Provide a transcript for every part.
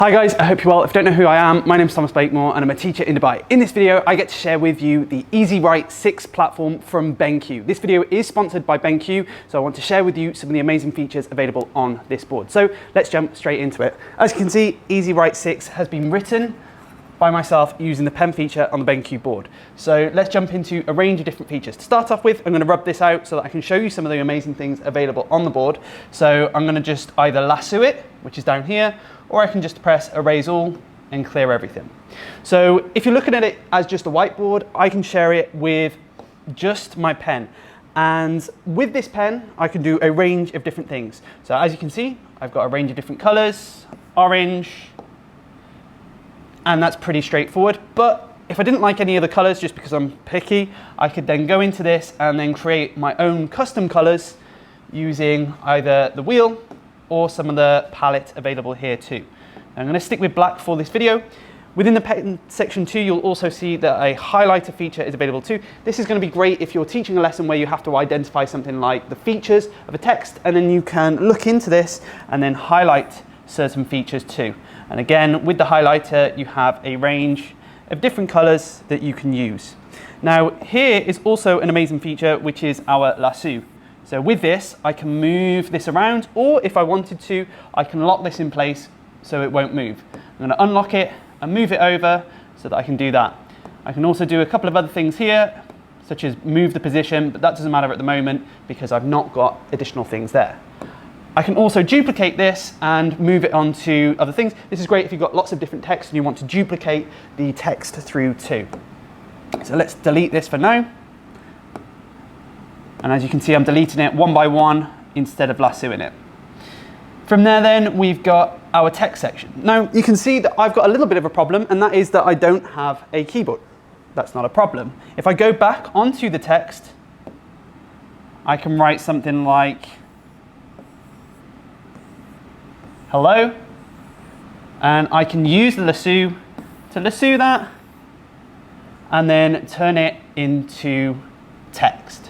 Hi guys, I hope you're well. If you don't know who I am, my name is Thomas Blakemore and I'm a teacher in Dubai. In this video, I get to share with you the EasyWrite 6 platform from BENQ. This video is sponsored by BENQ, so I want to share with you some of the amazing features available on this board. So let's jump straight into it. As you can see, EasyWrite 6 has been written by myself using the pen feature on the BENQ board. So let's jump into a range of different features. To start off with, I'm going to rub this out so that I can show you some of the amazing things available on the board. So I'm going to just either lasso it, which is down here, or I can just press erase all and clear everything. So if you're looking at it as just a whiteboard, I can share it with just my pen. And with this pen, I can do a range of different things. So as you can see, I've got a range of different colors, orange, and that's pretty straightforward. But if I didn't like any of the colors, just because I'm picky, I could then go into this and then create my own custom colors using either the wheel or some of the palette available here too. I'm going to stick with black for this video. Within the pen section too, you'll also see that a highlighter feature is available too. This is going to be great if you're teaching a lesson where you have to identify something like the features of a text, and then you can look into this and then highlight certain features too. And again, with the highlighter, you have a range of different colors that you can use. Now, here is also an amazing feature, which is our lasso. So with this, I can move this around, or if I wanted to, I can lock this in place so it won't move. I'm going to unlock it and move it over so that I can do that. I can also do a couple of other things here, such as move the position, but that doesn't matter at the moment because I've not got additional things there. I can also duplicate this and move it onto other things. This is great if you've got lots of different text and you want to duplicate the text through too. So let's delete this for now. And as you can see, I'm deleting it one by one instead of lassoing it. From there then, we've got our text section. Now, you can see that I've got a little bit of a problem, and that is that I don't have a keyboard. That's not a problem. If I go back onto the text, I can write something like, hello, and I can use the lasso to lasso that, and then turn it into text.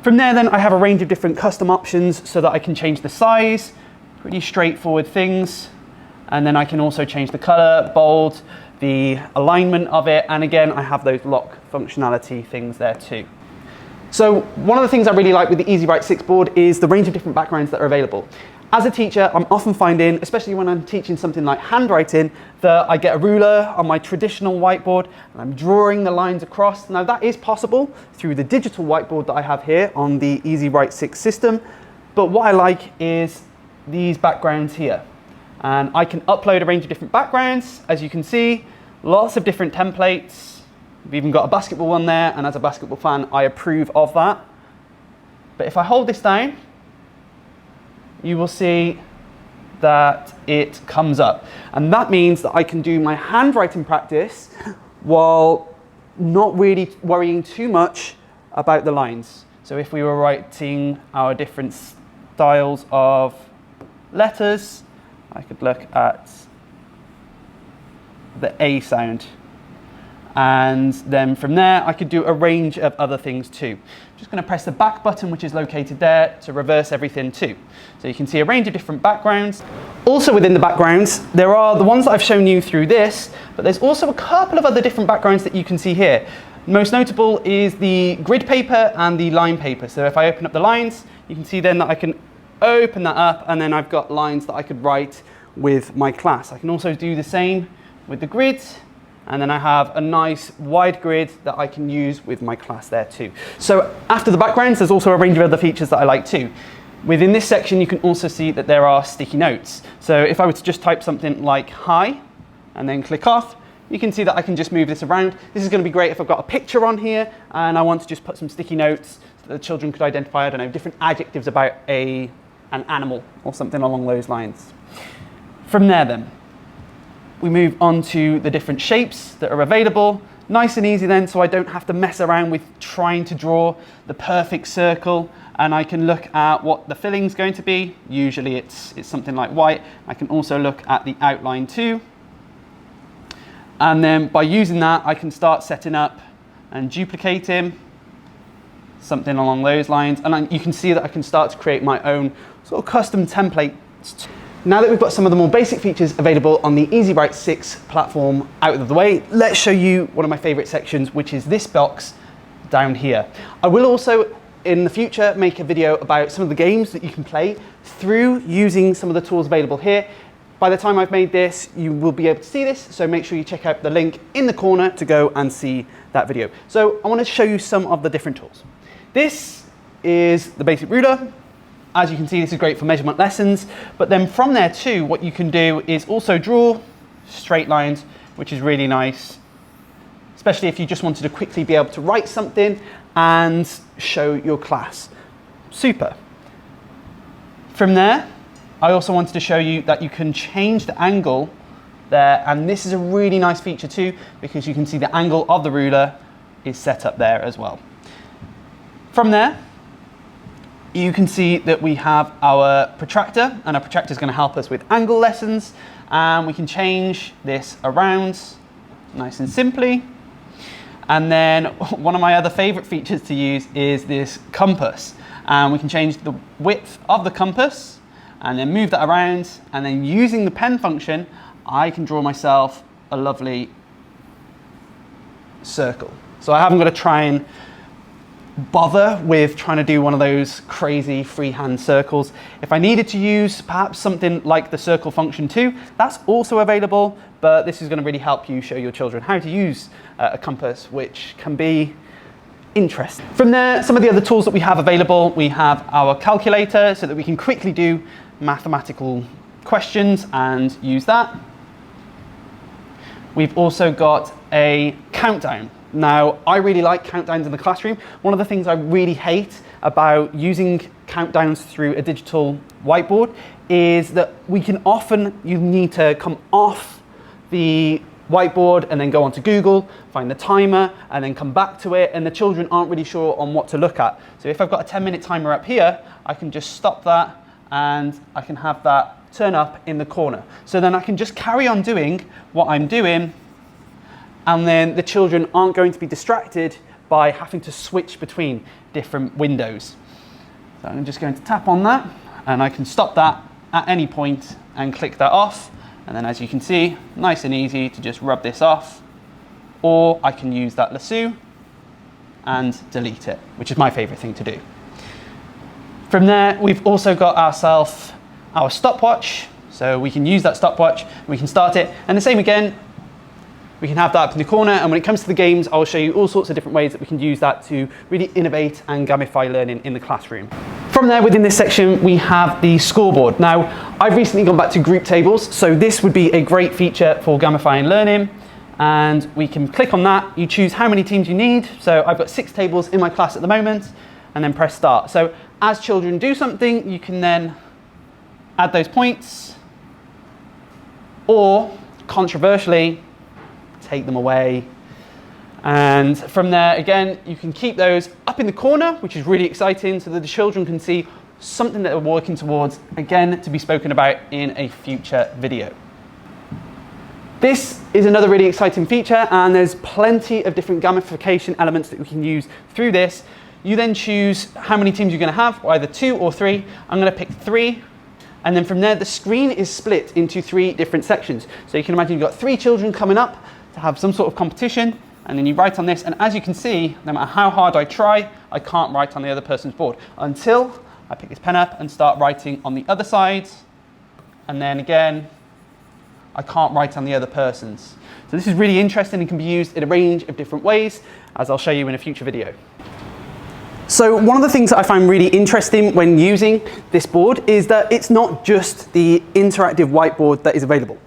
From there then, I have a range of different custom options so that I can change the size, pretty straightforward things. And then I can also change the color, bold, the alignment of it. And again, I have those lock functionality things there too. So one of the things I really like with the EasyWrite 6 board is the range of different backgrounds that are available. As a teacher, I'm often finding, especially when I'm teaching something like handwriting, that I get a ruler on my traditional whiteboard and I'm drawing the lines across. Now that is possible through the digital whiteboard that I have here on the EasyWrite 6 system. But what I like is these backgrounds here. And I can upload a range of different backgrounds. As you can see, lots of different templates. We've even got a basketball one there, and as a basketball fan, I approve of that. But if I hold this down, you will see that it comes up. And that means that I can do my handwriting practice while not really worrying too much about the lines. So if we were writing our different styles of letters, I could look at the A sound. And then from there, I could do a range of other things too. I'm just going to press the back button, which is located there, to reverse everything too. So you can see a range of different backgrounds. Also within the backgrounds, there are the ones that I've shown you through this, but there's also a couple of other different backgrounds that you can see here. Most notable is the grid paper and the line paper. So if I open up the lines, you can see then that I can open that up, and then I've got lines that I could write with my class. I can also do the same with the grids. And then I have a nice wide grid that I can use with my class there too. So after the backgrounds, there's also a range of other features that I like too. Within this section, you can also see that there are sticky notes. So if I were to just type something like hi and then click off, you can see that I can just move this around. This is going to be great if I've got a picture on here and I want to just put some sticky notes so that the children could identify, I don't know, different adjectives about an animal or something along those lines. From there then, we move on to the different shapes that are available. Nice and easy then, so I don't have to mess around with trying to draw the perfect circle, and I can look at what the filling's going to be. Usually it's something like white. I can also look at the outline too. And then by using that, I can start setting up and duplicating something along those lines. And you can see that I can start to create my own sort of custom templates. Now that we've got some of the more basic features available on the EasyWrite 6 platform out of the way, let's show you one of my favorite sections, which is this box down here. I will also, in the future, make a video about some of the games that you can play through using some of the tools available here. By the time I've made this, you will be able to see this, so make sure you check out the link in the corner to go and see that video. So I want to show you some of the different tools. This is the basic ruler. As you can see, this is great for measurement lessons, but then from there too, what you can do is also draw straight lines, which is really nice, especially if you just wanted to quickly be able to write something and show your class. Super. From there, I also wanted to show you that you can change the angle there, and this is a really nice feature too, because you can see the angle of the ruler is set up there as well. From there, you can see that we have our protractor, and our protractor is going to help us with angle lessons, and we can change this around nice and simply. And then one of my other favorite features to use is this compass, and we can change the width of the compass and then move that around, and then using the pen function I can draw myself a lovely circle. So I haven't got to try and bother with trying to do one of those crazy freehand circles. If I needed to use perhaps something like the circle function too, that's also available, but this is going to really help you show your children how to use a compass, which can be interesting. From there, some of the other tools that we have available, we have our calculator so that we can quickly do mathematical questions and use that. We've also got a countdown. Now, I really like countdowns in the classroom. One of the things I really hate about using countdowns through a digital whiteboard is that you need to come off the whiteboard and then go onto Google, find the timer, and then come back to it, and the children aren't really sure on what to look at. So if I've got a 10-minute timer up here, I can just stop that and I can have that turn up in the corner. So then I can just carry on doing what I'm doing, and then the children aren't going to be distracted by having to switch between different windows. So I'm just going to tap on that, and I can stop that at any point and click that off. And then as you can see, nice and easy to just rub this off, or I can use that lasso and delete it, which is my favorite thing to do. From there, we've also got ourselves our stopwatch. So we can use that stopwatch, we can start it, and the same again, we can have that up in the corner, and when it comes to the games, I'll show you all sorts of different ways that we can use that to really innovate and gamify learning in the classroom. From there, within this section, we have the scoreboard. Now, I've recently gone back to group tables, so this would be a great feature for gamifying learning, and we can click on that. You choose how many teams you need. So I've got 6 tables in my class at the moment, and then press start. So as children do something, you can then add those points, or controversially, take them away. And from there, again, you can keep those up in the corner, which is really exciting, so that the children can see something that we're working towards, again, to be spoken about in a future video. This is another really exciting feature, and there's plenty of different gamification elements that we can use through this. You then choose how many teams you're going to have, either 2 or 3. I'm going to pick 3. And then from there, the screen is split into 3 different sections. So you can imagine you've got 3 children coming up to have some sort of competition, and then you write on this, and as you can see, no matter how hard I try, I can't write on the other person's board until I pick this pen up and start writing on the other side, and then again, I can't write on the other person's. So this is really interesting and can be used in a range of different ways, as I'll show you in a future video. So one of the things that I find really interesting when using this board is that it's not just the interactive whiteboard that is available.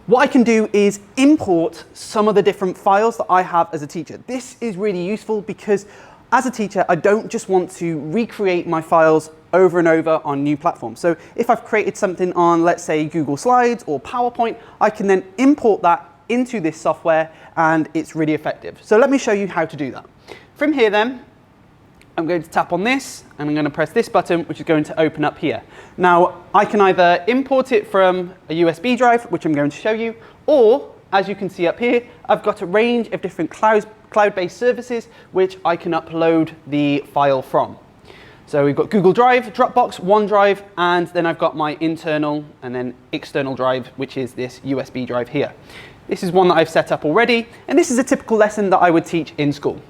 What I can do is import some of the different files that I have as a teacher. This is really useful because as a teacher, I don't just want to recreate my files over and over on new platforms. So if I've created something on, let's say, Google Slides or PowerPoint, I can then import that into this software, and it's really effective. So let me show you how to do that. From here then, I'm going to tap on this, and I'm going to press this button, which is going to open up here. Now, I can either import it from a USB drive, which I'm going to show you, or, as you can see up here, I've got a range of different cloud-based services, which I can upload the file from. So we've got Google Drive, Dropbox, OneDrive, and then I've got my internal and then external drive, which is this USB drive here. This is one that I've set up already, and this is a typical lesson that I would teach in school.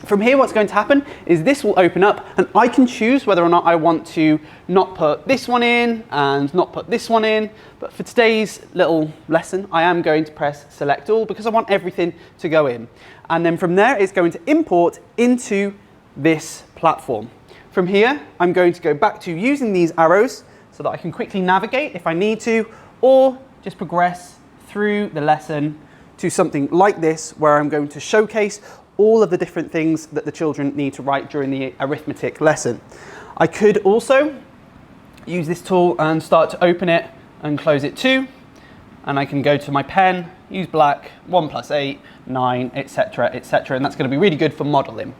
From here, what's going to happen is this will open up and I can choose whether or not I want to not put this one in and not put this one in. But for today's little lesson, I am going to press select all because I want everything to go in. And then from there, it's going to import into this platform. From here, I'm going to go back to using these arrows so that I can quickly navigate if I need to, or just progress through the lesson to something like this, where I'm going to showcase all of the different things that the children need to write during the arithmetic lesson. I could also use this tool and start to open it and close it too. And I can go to my pen, use black, 1 + 8, 9, etc., etc. And that's going to be really good for modeling.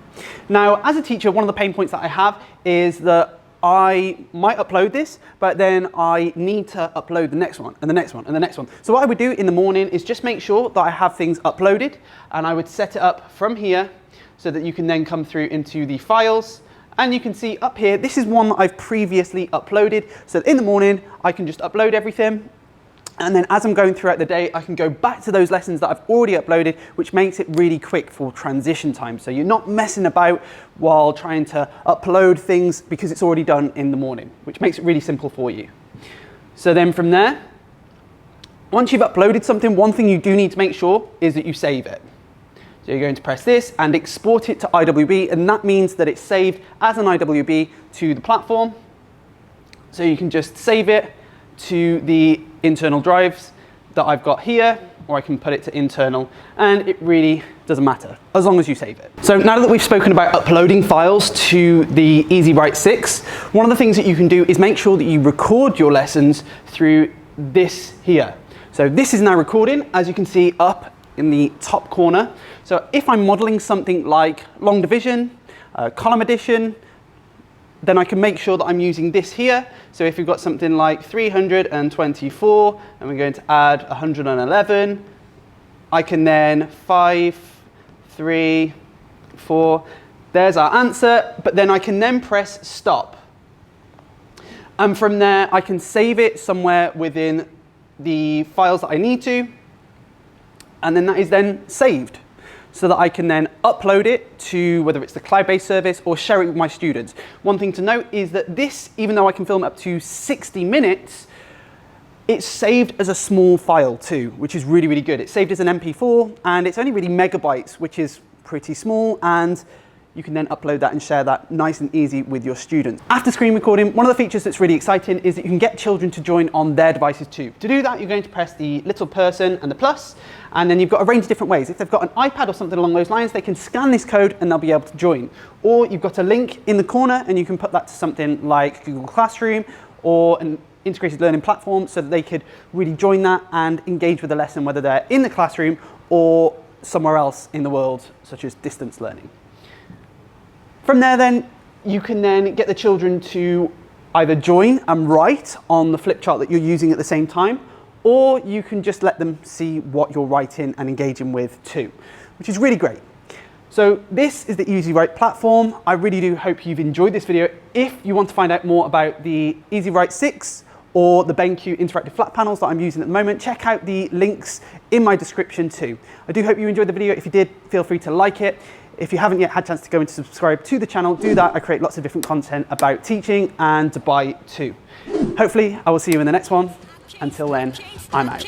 Now, as a teacher, one of the pain points that I have is that I might upload this, but then I need to upload the next one and the next one and the next one. So what I would do in the morning is just make sure that I have things uploaded, and I would set it up from here so that you can then come through into the files. And you can see up here, this is one that I've previously uploaded. So in the morning, I can just upload everything. And then as I'm going throughout the day, I can go back to those lessons that I've already uploaded, which makes it really quick for transition time. So you're not messing about while trying to upload things because it's already done in the morning, which makes it really simple for you. So then from there, once you've uploaded something, one thing you do need to make sure is that you save it. So you're going to press this and export it to IWB, and that means that it's saved as an IWB to the platform. So you can just save it to the internal drives that I've got here, or I can put it to internal, and it really doesn't matter as long as you save it. So now that we've spoken about uploading files to the EasyWrite 6, one of the things that you can do is make sure that you record your lessons through this here. So this is now recording, as you can see up in the top corner. So if I'm modeling something like long division, column addition, then I can make sure that I'm using this here. So if we've got something like 324 and we're going to add 111, I can then 5, 3, 4, there's our answer, but then I can then press stop. And from there, I can save it somewhere within the files that I need to, and then that is then saved, so that I can then upload it to whether it's the cloud-based service or share it with my students. One thing to note is that this, even though I can film up to 60 minutes, it's saved as a small file too, which is really, really good. It's saved as an MP4, and it's only really megabytes, which is pretty small, and you can then upload that and share that nice and easy with your students. After screen recording, one of the features that's really exciting is that you can get children to join on their devices too. To do that, you're going to press the little person and the plus, and then you've got a range of different ways. If they've got an iPad or something along those lines, they can scan this code and they'll be able to join. Or you've got a link in the corner and you can put that to something like Google Classroom or an integrated learning platform so that they could really join that and engage with the lesson, whether they're in the classroom or somewhere else in the world, such as distance learning. From there then, you can then get the children to either join and write on the flip chart that you're using at the same time, or you can just let them see what you're writing and engaging with too, which is really great. So this is the EasyWrite platform. I really do hope you've enjoyed this video. If you want to find out more about the EasyWrite 6 or the BENQ interactive flat panels that I'm using at the moment, check out the links in my description too. I do hope you enjoyed the video. If you did, feel free to like it. If you haven't yet had a chance to go and subscribe to the channel, do that. I create lots of different content about teaching and Dubai too. Hopefully, I will see you in the next one. Until then, I'm out.